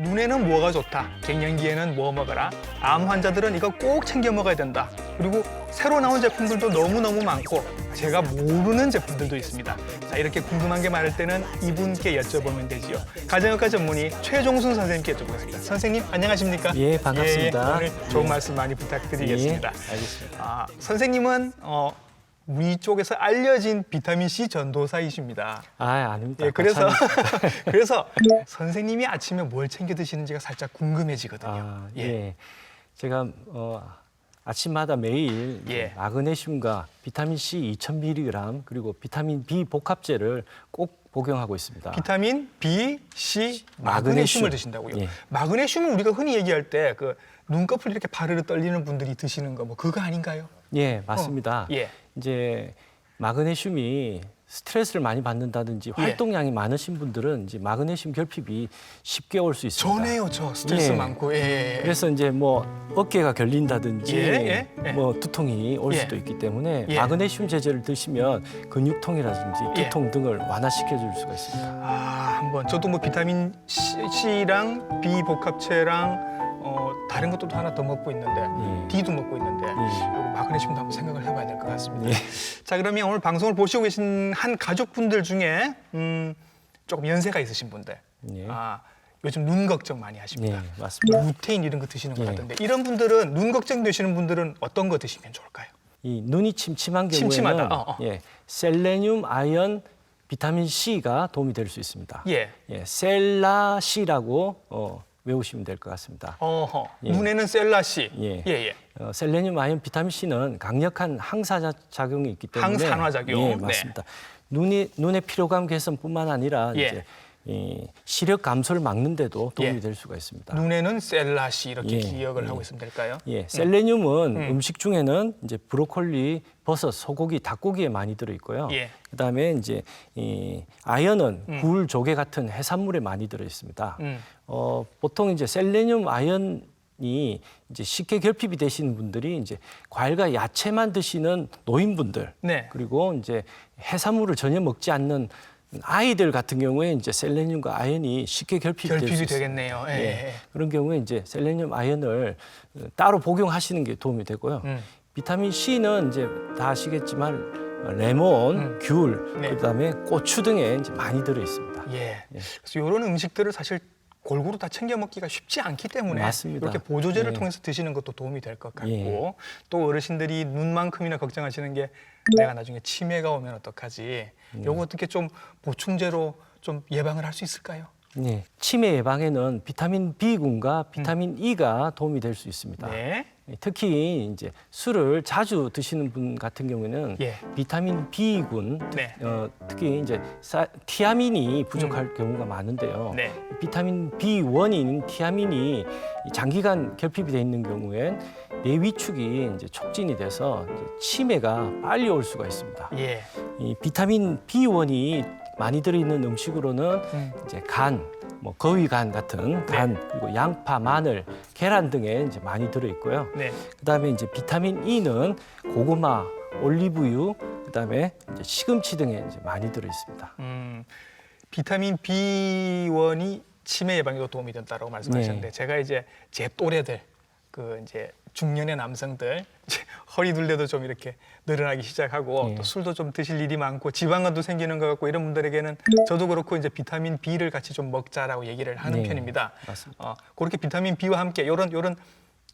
눈에는 뭐가 좋다, 갱년기에는 뭐 먹어라, 암 환자들은 이거 꼭 챙겨 먹어야 된다. 그리고 새로 나온 제품들도 너무너무 많고 제가 모르는 제품들도 있습니다. 자, 이렇게 궁금한 게 많을 때는 이분께 여쭤보면 되지요. 가정의학과 전문의 최종순 선생님께 여쭤보겠습니다. 선생님 안녕하십니까? 예, 반갑습니다. 오늘 좋은 예. 말씀 많이 부탁드리겠습니다. 예, 알겠습니다. 선생님은 우리 쪽에서 알려진 비타민C 전도사이십니다. 아닙니다. 예, 그래서 감사합니다. 그래서 선생님이 아침에 뭘 챙겨 드시는지가 살짝 궁금해지거든요. 예. 제가 아침마다 매일 예. 마그네슘과 비타민 C 2000mg 그리고 비타민 B 복합제를 꼭 복용하고 있습니다. 비타민 B, C, 마그네슘을 마그네슘. 드신다고요. 예. 마그네슘은 우리가 흔히 얘기할 때 그 눈꺼풀 이렇게 바르르 떨리는 분들이 드시는 거 뭐 그거 아닌가요? 예, 맞습니다. 예. 이제 마그네슘이 스트레스를 많이 받는다든지 활동량이 많으신 분들은 이제 마그네슘 결핍이 쉽게 올 수 있습니다. 전에요, 저 스트레스 예. 많고. 예. 그래서 이제 뭐 어깨가 결린다든지 예. 뭐 두통이 올 예. 수도 있기 때문에 예. 마그네슘 제제를 드시면 근육통이라든지 예. 두통 등을 완화시켜 줄 수가 있습니다. 한번 저도 뭐 비타민 C랑 B 복합체랑 다른 것도 하나 더 먹고 있는데 예. D도 먹고 있는데 예. 요거 마그네슘도 한번 생각을 해봐야 될 것 같습니다. 예. 자, 그러면 오늘 방송을 보시고 계신 한 가족분들 중에 조금 연세가 있으신 분들, 예. 요즘 눈 걱정 많이 하십니다. 네, 맞습니다. 루테인 이런 거 드시는 것 예. 같은데 이런 분들은 눈 걱정 되시는 분들은 어떤 거 드시면 좋을까요? 이 눈이 침침한 경우에는 침침하다. 예, 셀레늄, 아연, 비타민 C가 도움이 될 수 있습니다. 예. 셀라 C라고 외우시면 될 것 같습니다. 예. 눈에는 셀라씨. 예. 셀레늄, 아연, 비타민 C는 강력한 항산화 작용이 있기 때문에 항산화 작용. 예, 맞습니다. 눈의 피로감 개선뿐만 아니라 예. 이제 이 시력 감소를 막는데도 도움이 예. 될 수가 있습니다. 눈에는 셀라씨 이렇게 예, 기억을 예. 하고 있으면 될까요? 예, 셀레늄은 음식 중에는 이제 브로콜리, 버섯, 소고기, 닭고기에 많이 들어 있고요. 예. 그다음에 이제 이 아연은 굴, 조개 같은 해산물에 많이 들어 있습니다. 보통 이제 셀레늄, 아연이 이제 쉽게 결핍이 되시는 분들이 이제 과일과 야채만 드시는 노인분들, 네. 그리고 이제 해산물을 전혀 먹지 않는 아이들 같은 경우에 이제 셀레늄과 아연이 쉽게 결핍이 될 수 결핍이 있습니다. 되겠네요. 예. 예. 그런 경우에 이제 셀레늄, 아연을 따로 복용하시는 게 도움이 되고요. 비타민 C는 이제 다 아시겠지만 레몬, 귤, 네. 그다음에 고추 등에 이제 많이 들어 있습니다. 예. 그래서 이런 음식들을 사실 골고루 다 챙겨 먹기가 쉽지 않기 때문에 맞습니다. 이렇게 보조제를 예. 통해서 드시는 것도 도움이 될 것 같고 예. 또 어르신들이 눈만큼이나 걱정하시는 게 내가 나중에 치매가 오면 어떡하지? 요거 어떻게 좀 보충제로 좀 예방을 할 수 있을까요? 네. 치매 예방에는 비타민 B군과 비타민 E가 도움이 될 수 있습니다. 네. 특히 이제 술을 자주 드시는 분 같은 경우에는 예. 비타민 B군, 네. 특히 이제 티아민이 부족할 경우가 많은데요. 네. 비타민 B1인 티아민이 장기간 결핍이 돼 있는 경우엔 뇌 위축이 이제 촉진이 돼서 이제 치매가 빨리 올 수가 있습니다. 예. 이 비타민 B1이 많이 들어있는 음식으로는 이제 간, 뭐 거위간 같은 간, 그리고 양파, 마늘, 계란 등에 이제 많이 들어 있고요. 네. 그다음에 이제 비타민 E는 고구마, 올리브유, 그다음에 이제 시금치 등에 이제 많이 들어 있습니다. 비타민 B1이 치매 예방에도 도움이 된다고 말씀하셨는데 네. 제가 이제 제 또래들 그 이제 중년의 남성들 이제 허리 둘레도 좀 이렇게 늘어나기 시작하고 네. 또 술도 좀 드실 일이 많고 지방간도 생기는 것 같고 이런 분들에게는 저도 그렇고 이제 비타민 B를 같이 좀 먹자라고 얘기를 하는 네, 편입니다. 맞습니다. 그렇게 비타민 B와 함께 이런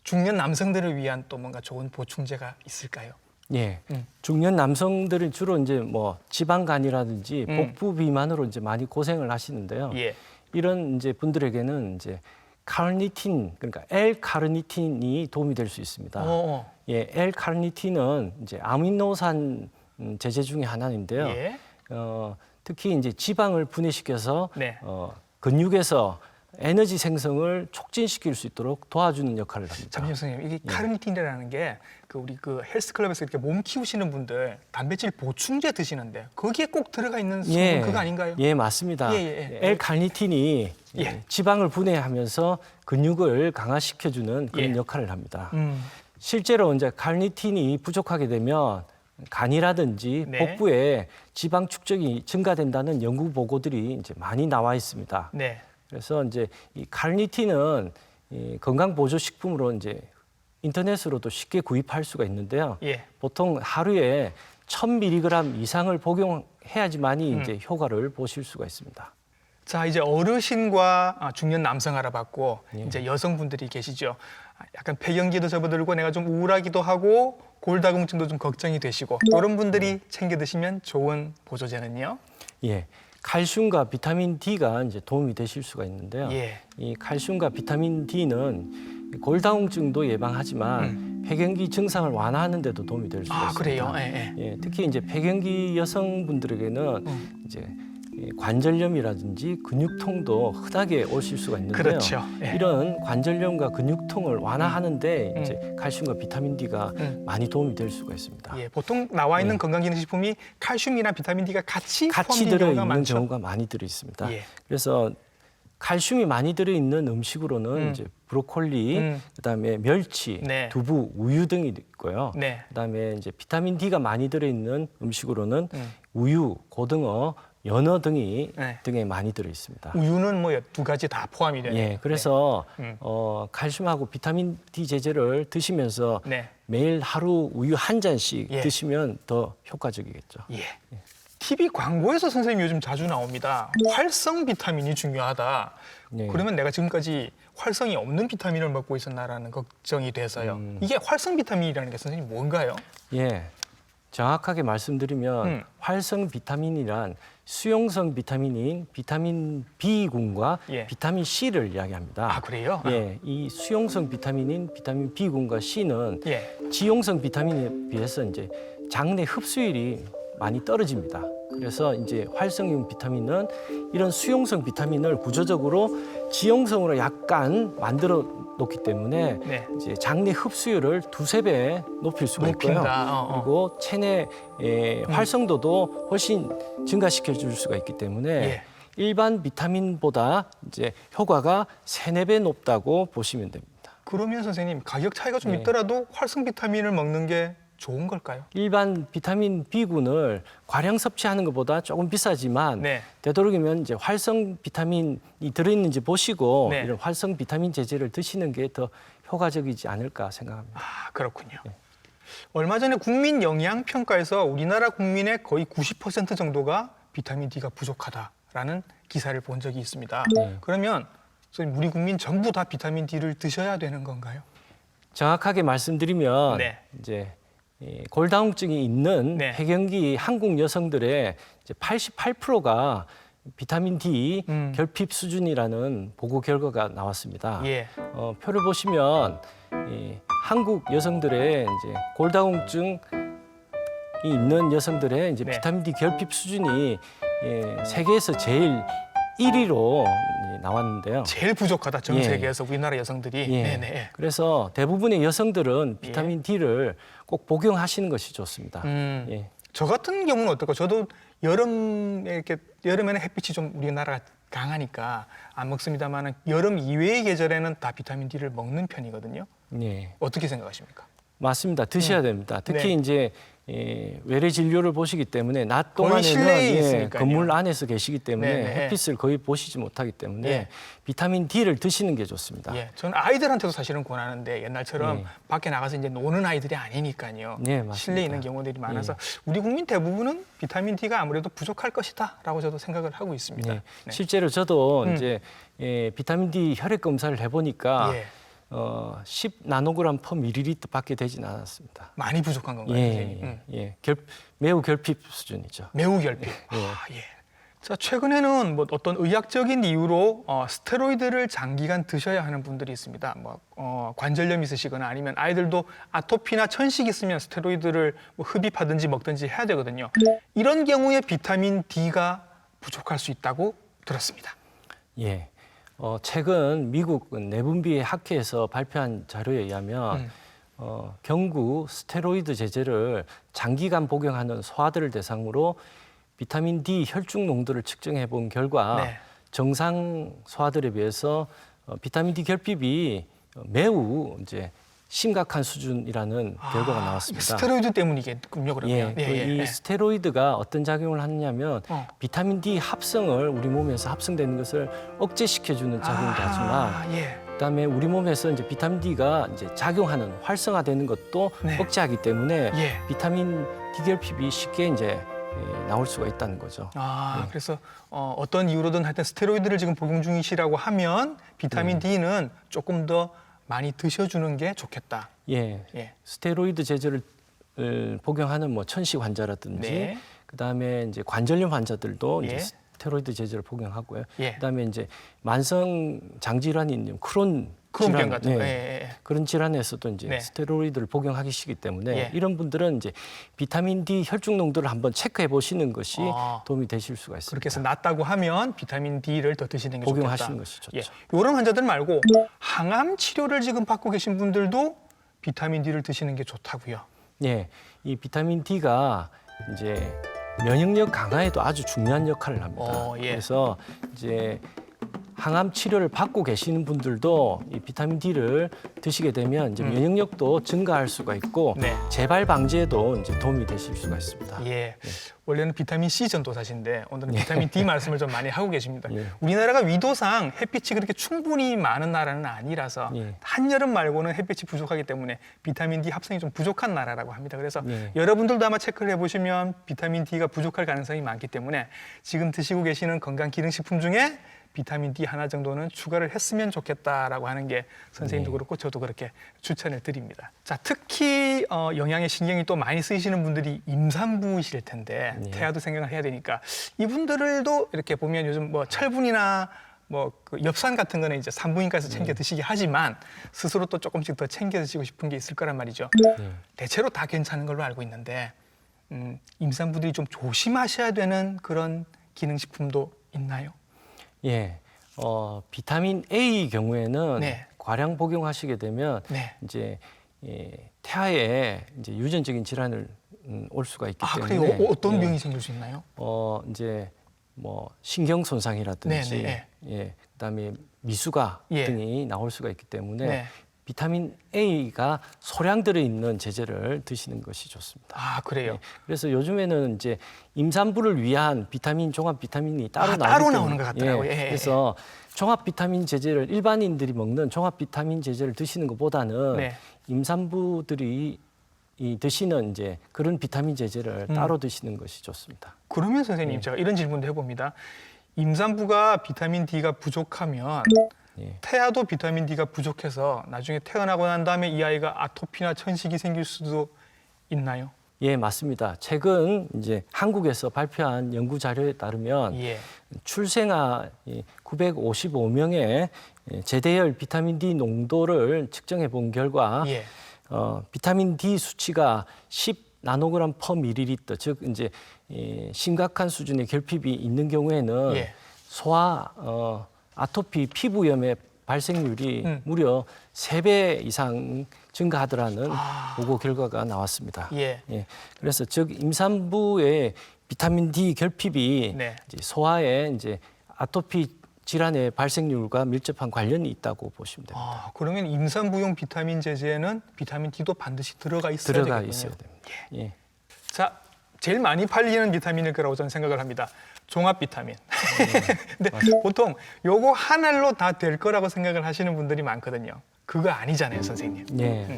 중년 남성들을 위한 또 뭔가 좋은 보충제가 있을까요? 예. 중년 남성들은 주로 이제 뭐 지방간이라든지 복부 비만으로 이제 많이 고생을 하시는데요. 예. 이런 이제 분들에게는 이제 카르니틴, 그러니까 L-카르니틴이 도움이 될 수 있습니다. 예, L-카르니틴은 이제 아미노산 제제 중에 하나인데요. 예. 특히 이제 지방을 분해시켜서 네. 근육에서 에너지 생성을 촉진시킬 수 있도록 도와주는 역할을 합니다. 잠시만요, 선생님. 이게 카르니틴이라는 게 그 우리 그 헬스클럽에서 이렇게 몸 키우시는 분들 단백질 보충제 드시는데 거기에 꼭 들어가 있는 성분 그거 아닌가요? 예, 맞습니다. 예. L-카르니틴이 예. 지방을 분해하면서 근육을 강화시켜주는 그런 예. 역할을 합니다. 실제로 실제로 이제 카르니틴이 부족하게 되면 간이라든지 네. 복부에 지방 축적이 증가된다는 연구 보고들이 이제 많이 나와 있습니다. 네. 그래서 이제 이 칼리틴은 이 건강보조식품으로 이제 인터넷으로도 쉽게 구입할 수가 있는데요. 예. 보통 하루에 1000mg 이상을 복용해야지만이 이제 효과를 보실 수가 있습니다. 자, 이제 어르신과 중년 남성 알아봤고 예. 이제 여성분들이 계시죠. 약간 폐경기도 접어들고 내가 좀 우울하기도 하고 골다공증도 좀 걱정이 되시고 이런 분들이 챙겨 드시면 좋은 보조제는요. 예. 칼슘과 비타민 D가 이제 도움이 되실 수가 있는데요. 예. 이 칼슘과 비타민 D는 골다공증도 예방하지만 폐경기 증상을 완화하는 데도 도움이 될 수가 있습니다. 그래요? 예, 예. 예, 특히 이제 폐경기 여성분들에게는 이제 관절염이라든지 근육통도 흔하게 오실 수가 있는데요. 그렇죠. 예. 이런 관절염과 근육통을 완화하는데 이제 칼슘과 비타민 D가 많이 도움이 될 수가 있습니다. 예, 보통 나와 있는 건강기능식품이 칼슘이나 비타민 D가 같이 같이 포함된 들어 경우가 있는 많죠. 경우가 많이 들어 있습니다. 예. 그래서 칼슘이 많이 들어 있는 음식으로는 이제 브로콜리, 그다음에 멸치, 네. 두부, 우유 등이 있고요. 네. 그다음에 이제 비타민 D가 많이 들어 있는 음식으로는 우유, 고등어, 연어 등이 네. 등에 많이 들어 있습니다. 우유는 뭐 두 가지 다 포함이 되네요. 예, 그래서 네. 칼슘하고 비타민 D 제제를 드시면서 네. 매일 하루 우유 한 잔씩 예. 드시면 더 효과적이겠죠. 예. TV 광고에서 선생님 요즘 자주 나옵니다. 활성 비타민이 중요하다. 네. 그러면 내가 지금까지 활성이 없는 비타민을 먹고 있었나라는 걱정이 돼서요. 이게 활성 비타민이라는 게 선생님 뭔가요? 예, 정확하게 말씀드리면 음. 활성 비타민이란 수용성 비타민인 비타민 B군과 예. 비타민 C를 이야기합니다. 그래요? 예, 이 수용성 비타민인 비타민 B군과 C는 예. 지용성 비타민에 비해서 이제 장내 흡수율이 많이 떨어집니다. 그래서 이제 활성용 비타민은 이런 수용성 비타민을 구조적으로 지용성으로 약간 만들어 놓기 때문에 네. 이제 장내 흡수율을 두세 배 높일 수가 있고요. 높인다. 그리고 체내 활성도도 훨씬 증가시켜 줄 수가 있기 때문에 예. 일반 비타민보다 이제 효과가 세네 배 높다고 보시면 됩니다. 그러면 선생님 가격 차이가 좀 네. 있더라도 활성 비타민을 먹는 게 좋은 걸까요? 일반 비타민 B군을 과량 섭취하는 것보다 조금 비싸지만 네. 되도록이면 이제 활성 비타민이 들어있는지 보시고 네. 이런 활성 비타민 제제를 드시는 게 더 효과적이지 않을까 생각합니다. 그렇군요. 얼마 전에 국민 영양 평가에서 우리나라 국민의 거의 90% 정도가 비타민 D가 부족하다라는 기사를 본 적이 있습니다. 네. 그러면 선생님, 우리 국민 전부 다 비타민 D를 드셔야 되는 건가요? 정확하게 말씀드리면 네. 이제 이 골다공증이 있는 네. 폐경기 한국 여성들의 이제 88%가 비타민 D 결핍 수준이라는 보고 결과가 나왔습니다. 예. 표를 보시면 이 한국 여성들의 이제 골다공증이 있는 여성들의 이제 네. 비타민 D 결핍 수준이 세계에서 제일 1위로 나왔는데요. 제일 부족하다 전 예. 세계에서 우리나라 여성들이. 예. 네네. 그래서 대부분의 여성들은 비타민 D를 꼭 복용하시는 것이 좋습니다. 예. 저 같은 경우는 어떨까? 저도 여름에는 햇빛이 좀 우리나라가 강하니까 안 먹습니다만은 여름 이외의 계절에는 다 비타민 D를 먹는 편이거든요. 예. 어떻게 생각하십니까? 맞습니다. 드셔야 됩니다. 특히 네. 이제 외래 진료를 보시기 때문에 낮 거의 동안에는 실내에 있으니까요. 건물 안에서 계시기 때문에 네네. 햇빛을 거의 보시지 못하기 때문에 예. 비타민 D를 드시는 게 좋습니다. 예, 저는 아이들한테도 사실은 권하는데 옛날처럼 네. 밖에 나가서 이제 노는 아이들이 아니니까요. 네, 맞습니다. 실내에 있는 경우들이 많아서 우리 국민 대부분은 비타민 D가 아무래도 부족할 것이다라고 저도 생각을 하고 있습니다. 네. 네. 실제로 저도 이제 비타민 D 혈액 검사를 해보니까 예. 10 나노그램 퍼 밀리리터 밖에 되진 않았습니다. 많이 부족한 건가요, 선생님? 매우 결핍 수준이죠. 매우 결핍. 예. 자, 최근에는 뭐 어떤 의학적인 이유로 스테로이드를 장기간 드셔야 하는 분들이 있습니다. 관절염 있으시거나 아니면 아이들도 아토피나 천식 있으면 스테로이드를 뭐 흡입하든지 먹든지 해야 되거든요. 이런 경우에 비타민 D가 부족할 수 있다고 들었습니다. 예. 최근 미국 내분비 학회에서 발표한 자료에 의하면 경구 스테로이드 제제를 장기간 복용하는 소아들을 대상으로 비타민 D 혈중 농도를 측정해 본 결과 네. 정상 소아들에 비해서 비타민 D 결핍이 매우 이제 심각한 수준이라는 결과가 나왔습니다. 스테로이드 때문이겠군요, 그러면. 이 스테로이드가 어떤 작용을 하느냐면 비타민 D 합성을 우리 몸에서 합성되는 것을 억제시켜주는 작용도 하지만 그다음에 우리 몸에서 이제 비타민 D가 이제 작용하는 활성화되는 것도 억제하기 때문에 비타민 D 결핍이 쉽게 이제 나올 수가 있다는 거죠. 그래서 어떤 이유로든 하여튼 스테로이드를 지금 복용 중이시라고 하면 비타민 D는 조금 더 많이 드셔주는 게 좋겠다. 스테로이드 제제를 복용하는 뭐 천식 환자라든지 그다음에 이제 관절염 환자들도 이제 스테로이드 제제를 복용하고요. 그다음에 이제 만성 장질환이 있는 크론병 같은 거 그런 질환에서도 이제 스테로이드를 복용하기 쉽기 때문에 이런 분들은 이제 비타민 D 혈중 농도를 한번 체크해 보시는 것이 도움이 되실 수가 있습니다. 그렇게 해서 낮다고 하면 비타민 D를 더 드시는 게 복용하시는 좋겠다. 것이 좋죠. 이런 환자들 말고 항암 치료를 지금 받고 계신 분들도 비타민 D를 드시는 게 좋다고요. 이 비타민 D가 이제 면역력 강화에도 아주 중요한 역할을 합니다. 그래서 이제 항암 치료를 받고 계시는 분들도 이 비타민 D를 드시게 되면 이제 면역력도 증가할 수가 있고 재발 방지에도 이제 도움이 되실 수가 있습니다. 원래는 비타민 C 전도사신데 오늘은 비타민 D 말씀을 좀 많이 하고 계십니다. 우리나라가 위도상 햇빛이 그렇게 충분히 많은 나라는 아니라서 한여름 말고는 햇빛이 부족하기 때문에 비타민 D 합성이 좀 부족한 나라라고 합니다. 그래서 여러분들도 아마 체크를 해보시면 비타민 D가 부족할 가능성이 많기 때문에 지금 드시고 계시는 건강 기능식품 중에 비타민 D 하나 정도는 추가를 했으면 좋겠다라고 하는 게 선생님도 그렇고 저도 그렇게 추천을 드립니다. 자, 특히 영양에 신경이 또 많이 쓰이시는 분들이 임산부이실 텐데 태아도 생각을 해야 되니까 이분들도 이렇게 보면 요즘 뭐 철분이나 뭐 그 엽산 같은 거는 이제 산부인과에서 챙겨 드시기 하지만 스스로 또 조금씩 더 챙겨 드시고 싶은 게 있을 거란 말이죠. 대체로 다 괜찮은 걸로 알고 있는데 임산부들이 좀 조심하셔야 되는 그런 기능식품도 있나요? 비타민 A 경우에는 과량 복용하시게 되면 이제 태아에 이제 유전적인 질환을 올 수가 있기 때문에 그래요? 어떤 병이 생길 수 있나요? 이제 뭐 신경 손상이라든지 그다음에 미수가 등이 나올 수가 있기 때문에 비타민 A가 소량 들어있는 제제를 드시는 것이 좋습니다. 그래요? 그래서 요즘에는 이제 임산부를 위한 비타민 종합 비타민이 따로 나오는 것 같더라고요. 그래서 종합 비타민 제제를 일반인들이 먹는 종합 비타민 제제를 드시는 것보다는 임산부들이 드시는 이제 그런 비타민 제제를 따로 드시는 것이 좋습니다. 그러면 선생님 제가 이런 질문도 해봅니다. 임산부가 비타민 D가 부족하면 태아도 비타민 D가 부족해서 나중에 태어나고 난 다음에 이 아이가 아토피나 천식이 생길 수도 있나요? 맞습니다. 최근 이제 한국에서 발표한 연구 자료에 따르면 출생아 955명의 제대열 비타민 D 농도를 측정해 본 결과 비타민 D 수치가 10 나노그램 퍼 밀리리터, 즉 이제 심각한 수준의 결핍이 있는 경우에는 소아 아토피 피부염의 발생률이 무려 3배 이상 증가하더라는 보고 결과가 나왔습니다. 그래서 즉 임산부의 비타민 D 결핍이 이제 소아의 이제 아토피 질환의 발생률과 밀접한 관련이 있다고 보시면 됩니다. 그러면 임산부용 비타민 제제에는 비타민 D도 반드시 들어가 있어야 되겠군요. 됩니다. 자, 제일 많이 팔리는 비타민일 거라고 저는 생각을 합니다. 종합 비타민. 근데 보통 요거 하나로 다 될 거라고 생각을 하시는 분들이 많거든요. 그거 아니잖아요, 선생님.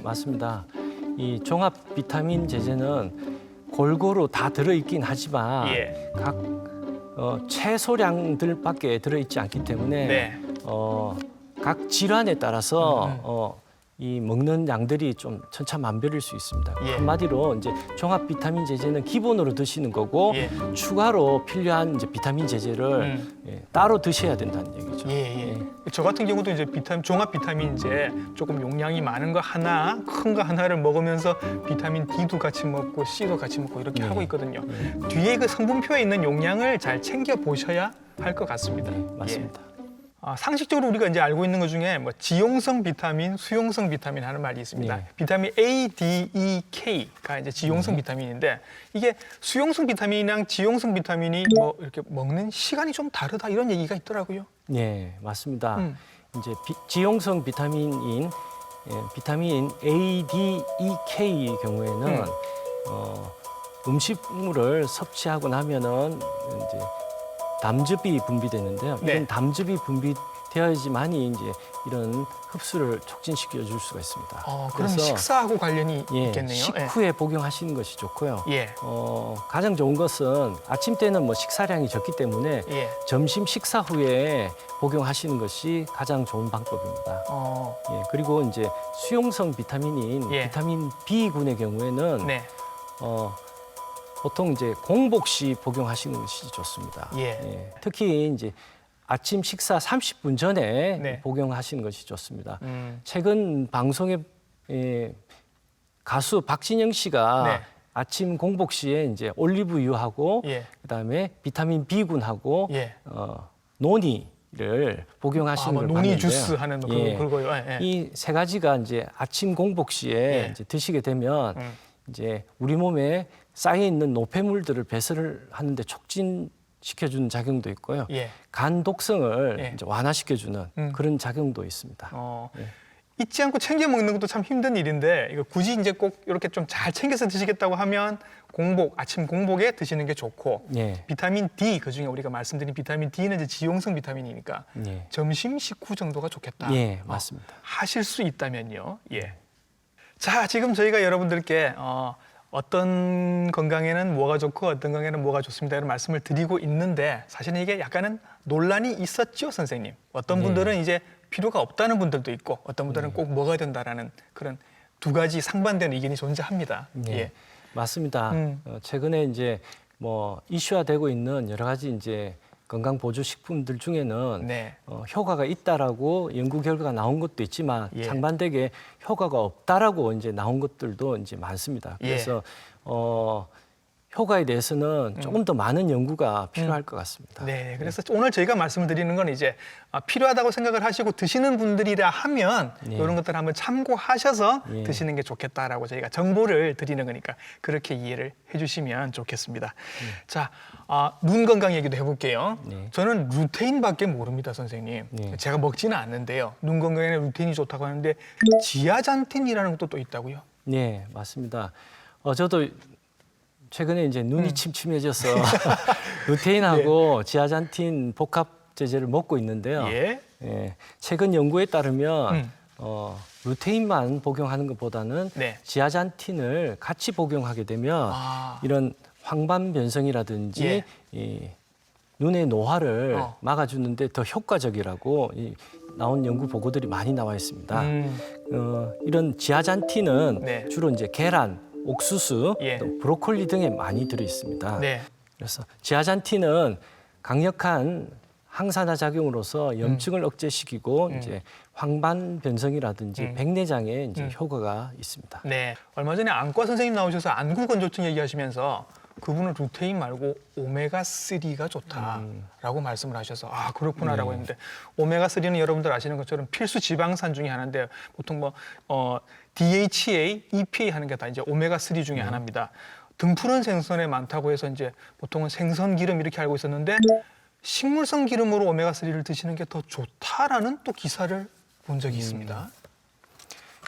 맞습니다. 이 종합 비타민 제제는 골고루 다 들어있긴 하지만 각 최소량들밖에 들어있지 않기 때문에 각 질환에 따라서 이 먹는 양들이 좀 천차만별일 수 있습니다. 한마디로 이제 종합 비타민 제제는 기본으로 드시는 거고 추가로 필요한 이제 비타민 제제를 따로 드셔야 된다는 얘기죠. 저 같은 경우도 이제 종합 비타민제 조금 용량이 많은 거 하나, 큰 거 하나를 먹으면서 비타민 D도 같이 먹고 C도 같이 먹고 이렇게 하고 있거든요. 뒤에 그 성분표에 있는 용량을 잘 챙겨 보셔야 할 것 같습니다. 맞습니다. 상식적으로 우리가 이제 알고 있는 것 중에 뭐 지용성 비타민, 수용성 비타민 하는 말이 있습니다. 비타민 A, D, E, K가 이제 지용성 비타민인데 이게 수용성 비타민이랑 지용성 비타민이 뭐 이렇게 먹는 시간이 좀 다르다 이런 얘기가 있더라고요. 맞습니다. 이제 지용성 비타민인 비타민 A, D, E, K의 경우에는 음식물을 섭취하고 나면은 이제 담즙이 분비되는데요. 네. 이런 담즙이 분비되어야지만이 이제 이런 흡수를 촉진시켜 줄 수가 있습니다. 그럼 식사하고 관련이 예, 있겠네요. 식후에 복용하시는 것이 좋고요. 예. 가장 좋은 것은 아침 때는 뭐 식사량이 적기 때문에 예. 점심 식사 후에 복용하시는 것이 가장 좋은 방법입니다. 예, 그리고 이제 수용성 비타민인 예. 비타민 B군의 경우에는 네. 보통 이제 공복 시 복용하시는 것이 좋습니다. 예. 특히 이제 아침 식사 30분 전에 네. 복용하시는 것이 좋습니다. 음. 최근 방송에 가수 박진영 씨가 네. 아침 공복 시에 이제 올리브유하고 예. 그다음에 비타민 B군하고 예. 노니를 복용하시는 걸 노니 봤는데요. 주스 하는 그거요. 예. 이 세 가지가 이제 아침 공복 시에 예. 이제 드시게 되면 이제 우리 몸에 쌓여 있는 노폐물들을 배설을 하는데 촉진시켜주는 작용도 있고요. 예. 간 독성을 예. 이제 완화시켜주는 그런 작용도 있습니다. 잊지 않고 챙겨 먹는 것도 참 힘든 일인데 이거 굳이 이제 꼭 이렇게 좀 잘 챙겨서 드시겠다고 하면 아침 공복에 드시는 게 좋고 예. 비타민 D 그중에 우리가 말씀드린 비타민 D는 이제 지용성 비타민이니까 예. 점심 식후 정도가 좋겠다. 예, 맞습니다. 하실 수 있다면요. 예. 자, 지금 저희가 여러분들께 어떤 건강에는 뭐가 좋고 어떤 건강에는 뭐가 좋습니다. 이런 말씀을 드리고 있는데 사실은 이게 약간은 논란이 있었죠, 선생님. 어떤 분들은 이제 필요가 없다는 분들도 있고 어떤 분들은 꼭 먹어야 된다라는 그런 두 가지 상반되는 의견이 존재합니다. 예. 맞습니다. 최근에 이제 뭐 이슈화되고 있는 여러 가지 이제 건강 보조 식품들 중에는 네. 효과가 있다라고 연구 결과가 나온 것도 있지만 예. 상반되게 효과가 없다라고 이제 나온 것들도 이제 많습니다. 그래서 효과에 대해서는 조금 더 많은 연구가 필요할 것 같습니다. 네, 그래서 오늘 저희가 말씀을 드리는 건 이제 필요하다고 생각을 하시고 드시는 분들이라 하면 이런 것들을 한번 참고하셔서 드시는 게 좋겠다라고 저희가 정보를 드리는 거니까 그렇게 이해를 해주시면 좋겠습니다. 자, 눈 건강 얘기도 해볼게요. 네. 저는 루테인밖에 모릅니다, 선생님. 네. 제가 먹지는 않는데요. 눈 건강에는 루테인이 좋다고 하는데 지아잔틴이라는 것도 또 있다고요? 네, 맞습니다. 저도 최근에 이제 눈이 침침해져서 루테인하고 지아잔틴 복합 제제를 먹고 있는데요. 예. 최근 연구에 따르면 루테인만 복용하는 것보다는 네. 지아잔틴을 같이 복용하게 되면 이런 황반 변성이라든지 이 눈의 노화를 막아주는데 더 효과적이라고 나온 연구 보고들이 많이 나와 있습니다. 이런 지아잔틴은 네. 주로 이제 계란, 옥수수, 예. 또 브로콜리 등에 많이 들어 있습니다. 네. 그래서 지아잔틴은 강력한 항산화 작용으로서 염증을 억제시키고 이제 황반 변성이라든지 백내장에 이제 효과가 있습니다. 네. 얼마 전에 안과 선생님 나오셔서 안구 건조증 얘기하시면서 그분은 루테인 말고 오메가3가 좋다라고 말씀을 하셔서 그렇구나라고 했는데 오메가3는 여러분들 아시는 것처럼 필수 지방산 중에 하나인데 보통 뭐 DHA, EPA 하는 게 다 이제 오메가3 중에 하나입니다. 등푸른 생선에 많다고 해서 이제 보통은 생선 기름 이렇게 알고 있었는데 식물성 기름으로 오메가3를 드시는 게 더 좋다라는 또 기사를 본 적이 있습니다.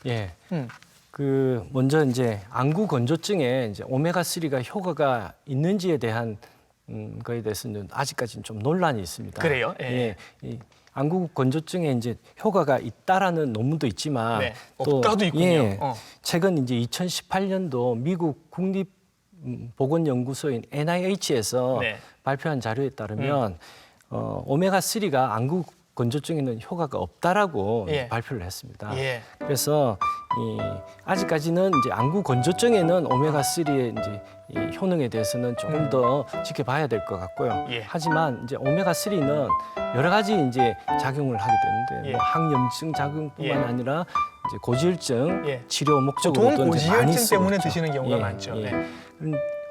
예. 먼저 이제 안구 건조증에 이제 오메가3가 효과가 있는지에 대한 거에 대해서는 아직까지는 좀 논란이 있습니다. 그래요? 예. 이 안구 건조증에 이제 효과가 있다라는 논문도 있지만 네, 없다도 있군요. 최근 이제 2018년도 미국 국립 보건연구소인 NIH에서 네. 발표한 자료에 따르면 오메가3가 안구 건조증에는 효과가 없다라고 발표를 했습니다. 예. 그래서 아직까지는 이제 안구 건조증에는 오메가3의 이제 이 효능에 대해서는 조금 더 지켜봐야 될 것 같고요. 예. 하지만 이제 오메가3는 여러 가지 이제 작용을 하게 되는데 뭐 항염증 작용뿐만 아니라 이제 고지혈증 치료 목적으로도 보통 이제 많이 고지혈증 쓰고 때문에 있죠. 드시는 경우가 많죠. 네.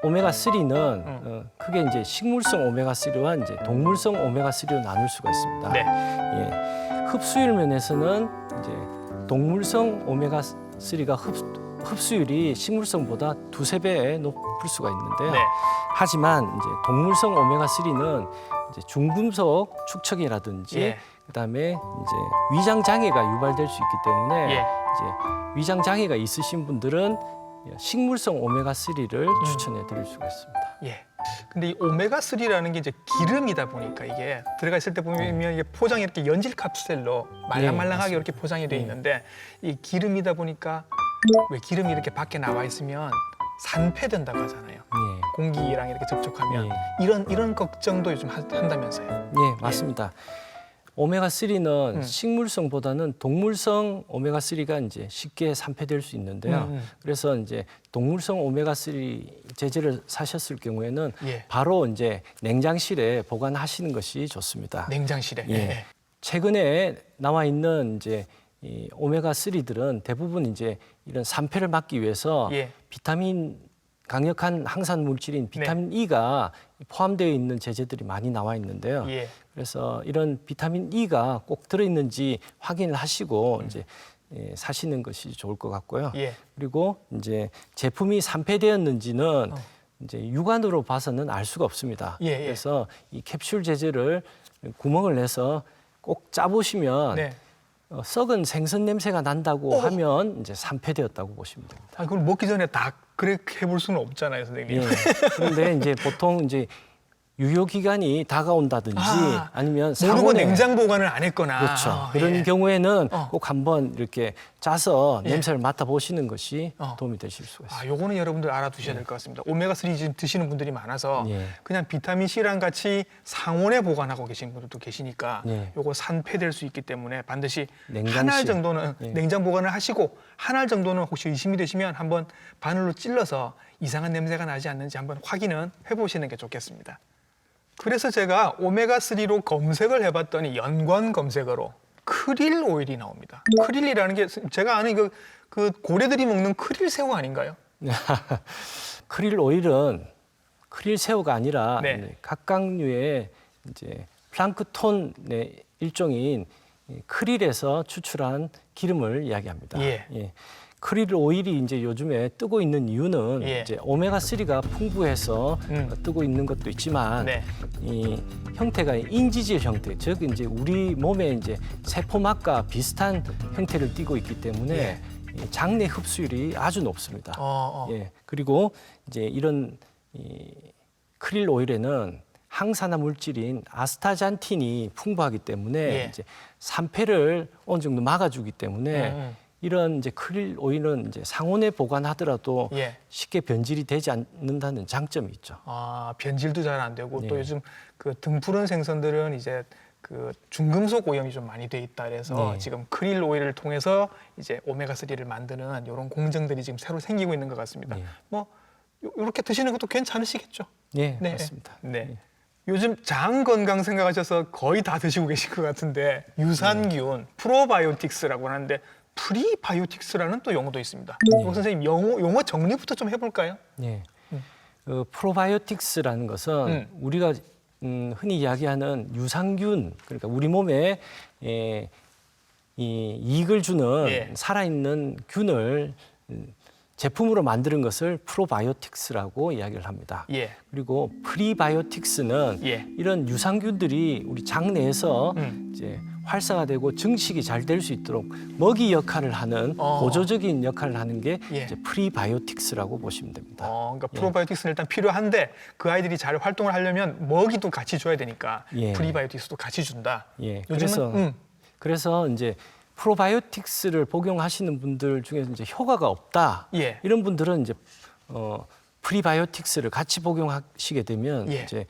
오메가3는 크게 이제 식물성 오메가3와 이제 동물성 오메가3로 나눌 수가 있습니다. 네. 흡수율 면에서는 이제 동물성 오메가3가 흡수율이 식물성보다 2~3배 높을 수가 있는데요. 네. 하지만 이제 동물성 오메가3는 이제 중금속 축적이라든지 그다음에 이제 위장 장애가 유발될 수 있기 때문에 예. 이제 위장 장애가 있으신 분들은 식물성 오메가 3를 추천해 드릴 수가 있습니다. 예. 근데 이 오메가 3라는 게 이제 기름이다 보니까 이게 들어가 있을 때 보면 이게 포장이 이렇게 연질 캅셀로 말랑말랑하게 이렇게 포장이 돼 있는데 이 기름이다 보니까 왜 기름이 이렇게 밖에 나와 있으면 산패된다고 하잖아요. 예. 공기랑 이렇게 접촉하면 예. 이런 걱정도 요즘 한다면서요. 예, 맞습니다. 오메가 3는 식물성보다는 동물성 오메가 3가 이제 쉽게 산패될 수 있는데요. 그래서 이제 동물성 오메가 3 제제를 사셨을 경우에는 예. 바로 이제 냉장실에 보관하시는 것이 좋습니다. 냉장실에. 예. 최근에 나와 있는 이제 이 오메가 3들은 대부분 이제 이런 산패를 막기 위해서 예. 비타민 강력한 항산 물질인 비타민 E가 포함되어 있는 제제들이 많이 나와 있는데요. 예. 그래서 이런 비타민 E가 꼭 들어 있는지 확인을 하시고 이제 사시는 것이 좋을 것 같고요. 예. 그리고 이제 제품이 산패되었는지는 이제 육안으로 봐서는 알 수가 없습니다. 예, 예. 그래서 이 캡슐 제제를 구멍을 내서 꼭 짜보시면 네. 썩은 생선 냄새가 난다고 하면 이제 산패되었다고 보시면 됩니다. 아, 그걸 먹기 전에 다 그렇게 해볼 수는 없잖아요, 선생님. 예. 그런데 이제 보통 이제 유효 기간이 다가온다든지 아니면 모르고 상온에 냉장 보관을 안 했거나 그렇죠. 그런 경우에는 어. 꼭 한번 이렇게 짜서 예. 냄새를 맡아 보시는 것이 어. 도움이 되실 수가 있습니다. 아, 요거는 여러분들 알아두셔야 될 것 같습니다. 오메가 3 지금 드시는 분들이 많아서 예. 그냥 비타민 C랑 같이 상온에 보관하고 계신 분들도 계시니까 예. 요거 산패될 수 있기 때문에 반드시 냉장실. 한 알 정도는 예. 냉장 보관을 하시고 한 알 정도는 혹시 의심이 되시면 한번 바늘로 찔러서 이상한 냄새가 나지 않는지 한번 확인은 해보시는 게 좋겠습니다. 그래서 제가 오메가 3로 검색을 해봤더니 연관 검색어로 크릴 오일이 나옵니다. 크릴이라는 게 제가 아는 그 고래들이 먹는 크릴 새우 아닌가요? 크릴 오일은 크릴 새우가 아니라 네. 이제 각각류의 이제 플랑크톤의 일종인 이 크릴에서 추출한 기름을 이야기합니다. 예. 크릴 오일이 이제 요즘에 뜨고 있는 이유는 예. 이제 오메가 3가 풍부해서 뜨고 있는 것도 있지만 네. 이 형태가 인지질 형태, 즉 이제 우리 몸의 이제 세포막과 비슷한 형태를 띠고 있기 때문에 예. 이 장내 흡수율이 아주 높습니다. 예. 그리고 이제 이런 이 크릴 오일에는 항산화 물질인 아스타잔틴이 풍부하기 때문에 예. 이제 산패를 어느 정도 막아주기 때문에 이런 이제 크릴 오일은 이제 상온에 보관하더라도 예. 쉽게 변질이 되지 않는다는 장점이 있죠. 아, 변질도 잘 안 되고 또 예. 요즘 그 등푸른 생선들은 이제 그 중금속 오염이 좀 많이 돼 있다 그래서 네. 지금 크릴 오일을 통해서 이제 오메가 3를 만드는 이런 공정들이 지금 새로 생기고 있는 것 같습니다. 네. 뭐 이렇게 드시는 것도 괜찮으시겠죠? 네, 네. 맞습니다. 네. 요즘 장 건강 생각하셔서 거의 다 드시고 계신 것 같은데 유산균, 프로바이오틱스라고 하는데 프리바이오틱스라는 또 용어도 있습니다. 선생님 용어 정리부터 좀 해볼까요? 네. 그 프로바이오틱스라는 것은 우리가 흔히 이야기하는 유산균, 그러니까 우리 몸에 이 이익을 주는 예. 살아있는 균을 제품으로 만드는 것을 프로바이오틱스라고 이야기를 합니다. 예. 그리고 프리바이오틱스는 예. 이런 유산균들이 우리 장내에서 이제 활성화되고 증식이 잘 될 수 있도록 먹이 역할을 하는 보조적인 역할을 하는 게 예. 이제 프리바이오틱스라고 보시면 됩니다. 그러니까 프로바이오틱스는 일단 필요한데 그 아이들이 잘 활동을 하려면 먹이도 같이 줘야 되니까 예. 프리바이오틱스도 같이 준다. 예. 요즘은 그래서 이제 프로바이오틱스를 복용하시는 분들 중에서 이제 효과가 없다. 예. 이런 분들은 이제 프리바이오틱스를 같이 복용하시게 되면 예. 이제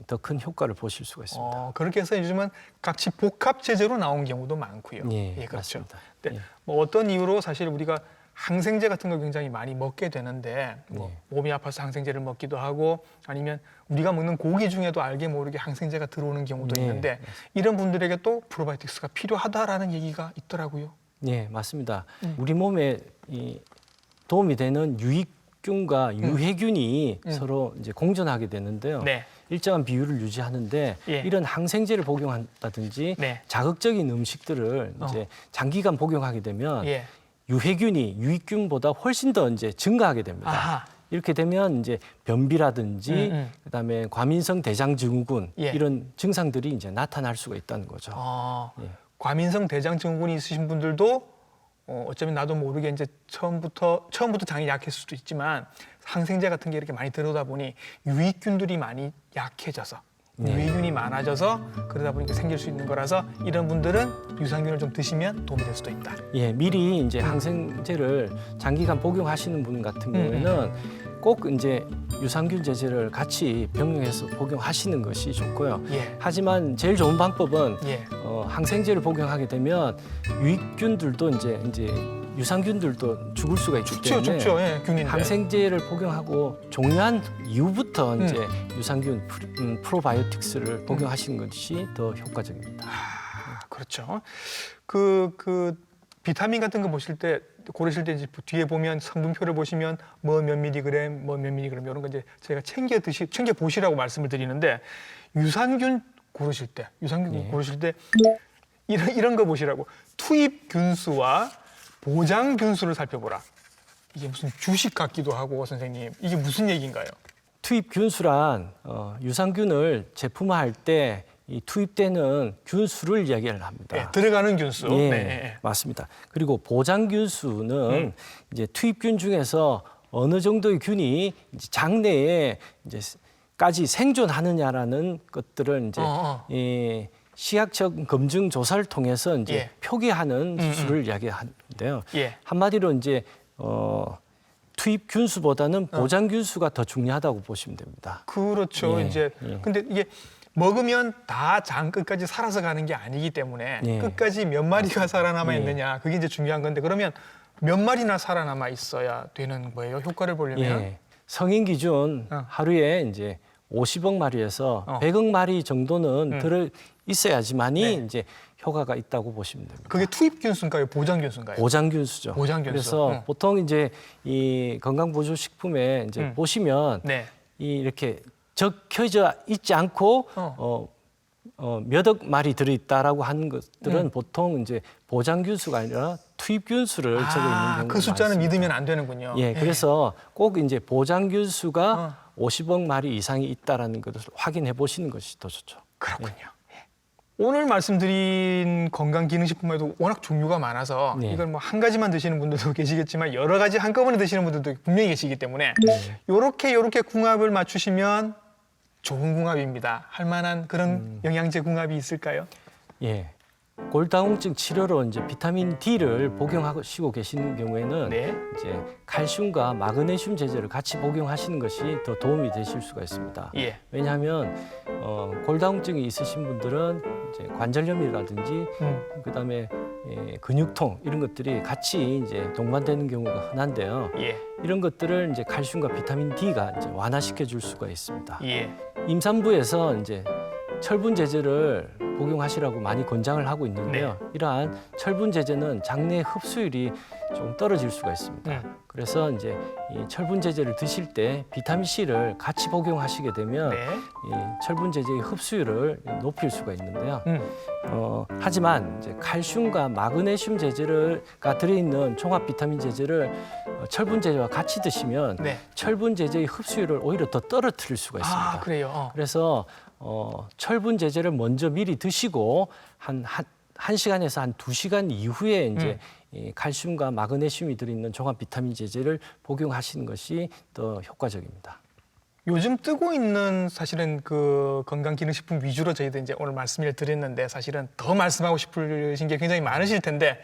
더 큰 효과를 보실 수가 있습니다. 그렇게 해서 요즘은 같이 복합 제제로 나온 경우도 많고요. 예, 그렇죠. 맞습니다. 네, 예. 뭐 어떤 이유로 사실 우리가 항생제 같은 걸 굉장히 많이 먹게 되는데 뭐 몸이 아파서 항생제를 먹기도 하고 아니면 우리가 먹는 고기 중에도 알게 모르게 항생제가 들어오는 경우도 네, 있는데 이런 분들에게 또 프로바이오틱스가 필요하다라는 얘기가 있더라고요. 네, 맞습니다. 우리 몸에 도움이 되는 유익균과 유해균이 서로 이제 공존하게 되는데요. 네. 일정한 비율을 유지하는데 예. 이런 항생제를 복용한다든지 네. 자극적인 음식들을 이제 장기간 복용하게 되면 예. 유해균이 유익균보다 훨씬 더 이제 증가하게 됩니다. 아하. 이렇게 되면 이제 변비라든지 그다음에 과민성 대장증후군 예. 이런 증상들이 이제 나타날 수가 있다는 거죠. 예. 과민성 대장증후군이 있으신 분들도 어쩌면 나도 모르게 이제 처음부터 장이 약했을 수도 있지만 항생제 같은 게 이렇게 많이 들어오다 보니 유익균들이 많이 약해져서 유익균이 많아져서 그러다 보니까 생길 수 있는 거라서 이런 분들은 유산균을 좀 드시면 도움이 될 수도 있다. 예, 미리 이제 항생제를 장기간 복용하시는 분 같은 경우에는 꼭 이제 유산균 제제를 같이 병행해서 복용하시는 것이 좋고요. 예. 하지만 제일 좋은 방법은 예. 항생제를 복용하게 되면 유익균들도 이제 유산균들도 죽을 수가 있기 때문에 죽죠. 예, 균인데. 항생제를 복용하고 종료한 이후부터 이제 유산균 프로바이오틱스를 복용하시는 것이 더 효과적입니다. 그렇죠. 그 비타민 같은 거 보실 때 고르실 때 이제 뒤에 보면 성분표를 보시면 뭐 몇 미리그램, 뭐 몇 미리그램 이런 거 이제 저희가 챙겨 보시라고 말씀을 드리는데 유산균 고르실 때 이런 거 보시라고 투입 균수와 보장 균수를 살펴보라. 이게 무슨 주식 같기도 하고 선생님 이게 무슨 얘기인가요? 투입 균수란 유산균을 제품화할 때 이 투입되는 균수를 이야기를 합니다. 네, 들어가는 균수. 예, 네. 맞습니다. 그리고 보장 균수는 이제 투입균 중에서 어느 정도의 균이 이제 장내에 이제까지 생존하느냐라는 것들을 이제 시약적 검증 조사를 통해서 이제 표기하는 수를 이야기하는데요. 한마디로 이제 투입 균수보다는 보장 균수가 더 중요하다고 보시면 됩니다. 그렇죠. 이제 근데 이게 먹으면 다 장 끝까지 살아서 가는 게 아니기 때문에 끝까지 몇 마리가 살아남아 있느냐 그게 이제 중요한 건데 그러면 몇 마리나 살아남아 있어야 되는 거예요? 효과를 보려면 성인 기준 하루에 이제 50억 마리에서 100억 마리 정도는 들어 있어야지만이 이제 효과가 있다고 보시면 됩니다. 그게 투입 균수인가요? 보장 균수인가요? 보장 균수죠. 보장 균수. 그래서 보통 이제 이 건강보조식품에 이제 보시면 이렇게 적혀져 있지 않고 몇 억 마리 들어있다라고 하는 것들은 보통 이제 보장 균수가 아니라 투입 균수를 적어 있는 경우가 그 숫자는 많습니다. 믿으면 안 되는군요. 예, 그래서 꼭 이제 보장 균수가 50억 마리 이상이 있다라는 것을 확인해 보시는 것이 더 좋죠. 그렇군요. 오늘 말씀드린 건강기능식품에도 워낙 종류가 많아서 이걸 뭐 한 가지만 드시는 분들도 계시겠지만 여러 가지 한꺼번에 드시는 분들도 분명히 계시기 때문에 요렇게 궁합을 맞추시면 좋은 궁합입니다. 할 만한 그런 영양제 궁합이 있을까요? 예. 골다공증 치료로 이제 비타민 D를 복용하시고 계시는 경우에는 이제 칼슘과 마그네슘 제제를 같이 복용하시는 것이 더 도움이 되실 수가 있습니다. 왜냐하면 골다공증이 있으신 분들은 이제 관절염이라든지 그다음에 근육통 이런 것들이 같이 이제 동반되는 경우가 흔한데요. 이런 것들을 이제 칼슘과 비타민 D가 이제 완화시켜 줄 수가 있습니다. 임산부에서 이제 철분 제제를 복용하시라고 많이 권장을 하고 있는데요. 이러한 철분 제제는 장내 흡수율이 좀 떨어질 수가 있습니다. 그래서 이제 이 철분 제제를 드실 때 비타민 C를 같이 복용하시게 되면 이 철분 제제의 흡수율을 높일 수가 있는데요. 하지만 이제 칼슘과 마그네슘 제제가 들어있는 종합 비타민 제제를 철분 제제와 같이 드시면 철분 제제의 흡수율을 오히려 더 떨어뜨릴 수가 있습니다. 그래요? 그래서 철분 제제를 먼저 미리 드시고 한 1시간에서 한 2시간 이후에 이제 이 칼슘과 마그네슘이 들어있는 종합 비타민 제제를 복용하시는 것이 더 효과적입니다. 요즘 뜨고 있는 사실은 그 건강기능식품 위주로 저희도 이제 오늘 말씀을 드렸는데 사실은 더 말씀하고 싶으신 게 굉장히 많으실 텐데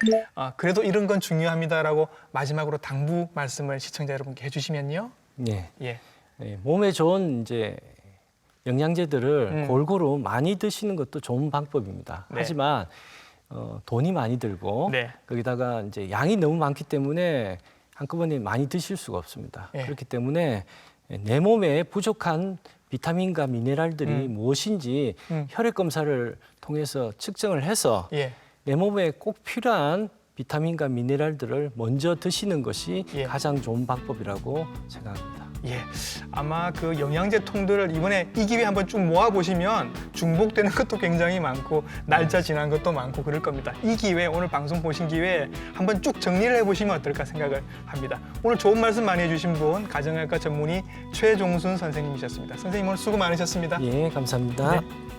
그래도 이런 건 중요합니다라고 마지막으로 당부 말씀을 시청자 여러분께 해주시면요. 몸에 좋은 이제 영양제들을 골고루 많이 드시는 것도 좋은 방법입니다. 하지만 돈이 많이 들고 거기다가 이제 양이 너무 많기 때문에 한꺼번에 많이 드실 수가 없습니다. 그렇기 때문에 내 몸에 부족한 비타민과 미네랄들이 무엇인지 혈액 검사를 통해서 측정을 해서 내 몸에 꼭 필요한 비타민과 미네랄들을 먼저 드시는 것이 예. 가장 좋은 방법이라고 생각합니다. 예, 아마 그 영양제 통들을 이번에 이 기회에 한번 쭉 모아보시면 중복되는 것도 굉장히 많고 날짜 지난 것도 많고 그럴 겁니다. 이 기회, 오늘 방송 보신 기회에 한번 쭉 정리를 해보시면 어떨까 생각을 합니다. 오늘 좋은 말씀 많이 해주신 분 가정의학과 전문의 최종순 선생님이셨습니다. 선생님 오늘 수고 많으셨습니다. 예, 감사합니다. 네.